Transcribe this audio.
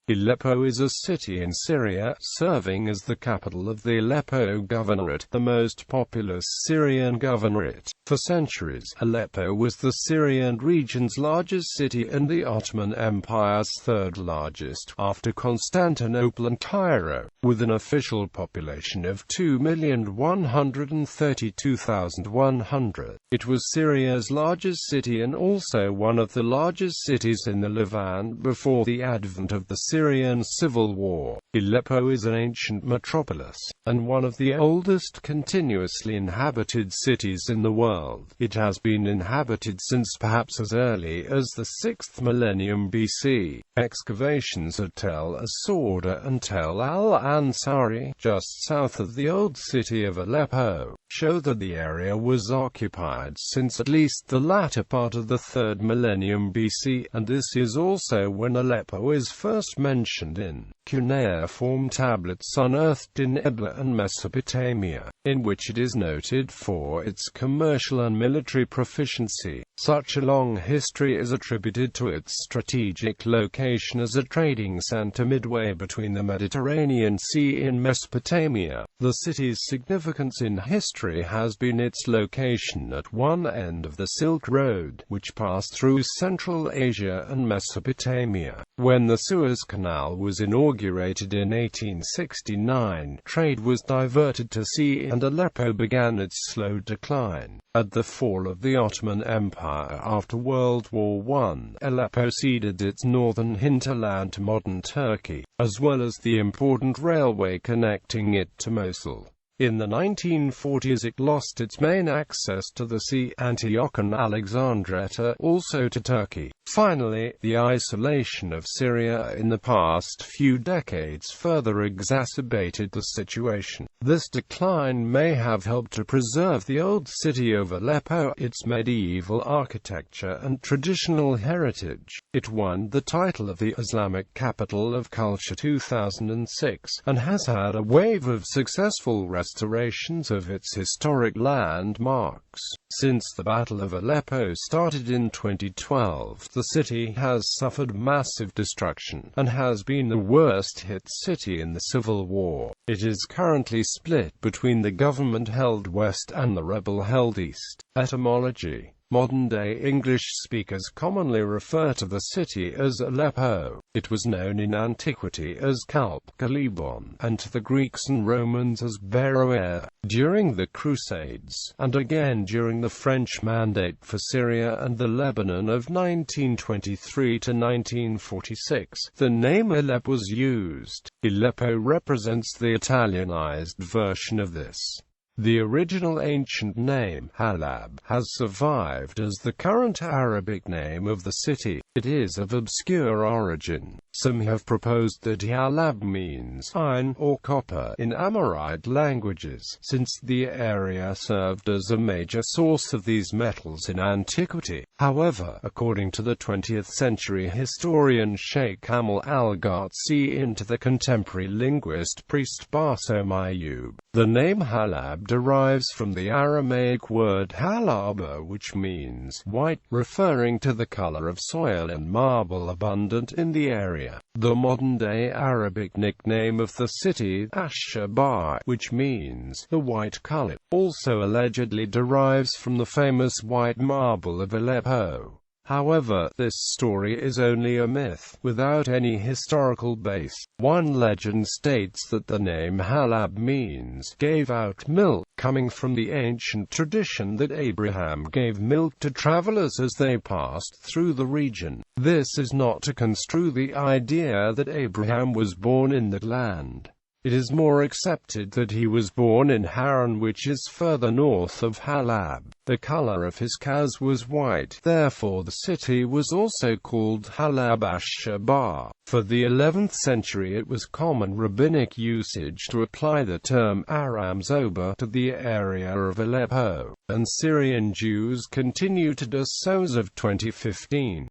Aleppo is a city in Syria, serving as the capital of the Aleppo Governorate, the most populous Syrian governorate. For centuries, Aleppo was the Syrian region's largest city and the Ottoman Empire's third largest, after Constantinople and Cairo, with an official population of 2,132,100. It was Syria's largest city and also one of the largest cities in the Levant before the advent of the Syrian Civil War. Aleppo is an ancient metropolis, and one of the oldest continuously inhabited cities in the world. It has been inhabited since perhaps as early as the 6th millennium BC. Excavations at Tel as-Sauda and Tel al-Ansari, just south of the old city of Aleppo, show that the area was occupied since at least the latter part of the 3rd millennium BC, and this is also when Aleppo is first mentioned in cuneiform tablets unearthed in Edba and Mesopotamia, in which it is noted for its commercial and military proficiency. Such a long history is attributed to its strategic location as a trading center midway between the Mediterranean Sea in Mesopotamia. The city's significance in history has been its location at one end of the Silk Road, which passed through Central Asia and Mesopotamia. When the Suez Canal was inaugurated in 1869, trade was diverted to sea and Aleppo began its slow decline. At the fall of the Ottoman Empire after World War I, Aleppo ceded its northern hinterland to modern Turkey, as well as the important railway connecting it to Mosul. In the 1940s it lost its main access to the sea, Antioch and Alexandria, also to Turkey. Finally, the isolation of Syria in the past few decades further exacerbated the situation. This decline may have helped to preserve the old city of Aleppo, its medieval architecture and traditional heritage. It won the title of the Islamic Capital of Culture 2006, and has had a wave of successful restorations of its historic landmarks. Since the Battle of Aleppo started in 2012, the city has suffered massive destruction, and has been the worst-hit city in the Civil War. It is currently split between the government-held West and the rebel-held East. Etymology. Modern-day English speakers commonly refer to the city as Aleppo. It was known in antiquity as Calibon, and to the Greeks and Romans as Beroea. During the Crusades, and again during the French Mandate for Syria and the Lebanon of 1923 to 1946, the name Aleppo was used. Aleppo represents the Italianized version of this. The original ancient name, Halab, has survived as the current Arabic name of the city. It is of obscure origin. Some have proposed that Halab means iron or copper in Amorite languages, since the area served as a major source of these metals in antiquity. However, according to the 20th century historian Sheikh Kamal al-Ghatsi and to the contemporary linguist priest Barsom Ayyub, the name Halab derives from the Aramaic word halaba, which means white, referring to the color of soil and marble abundant in the area. The modern-day Arabic nickname of the city, Ash-Shabar, which means the white color, also allegedly derives from the famous white marble of Aleppo. However, this story is only a myth, without any historical base. One legend states that the name Halab means gave out milk, coming from the ancient tradition that Abraham gave milk to travelers as they passed through the region. This is not to construe the idea that Abraham was born in that land. It is more accepted that he was born in Haran, which is further north of Halab. The color of his cows was white, therefore the city was also called Halab ash-Shabar. For the 11th century it was common rabbinic usage to apply the term Aram Zoba to the area of Aleppo, and Syrian Jews continue to do so as of 2015.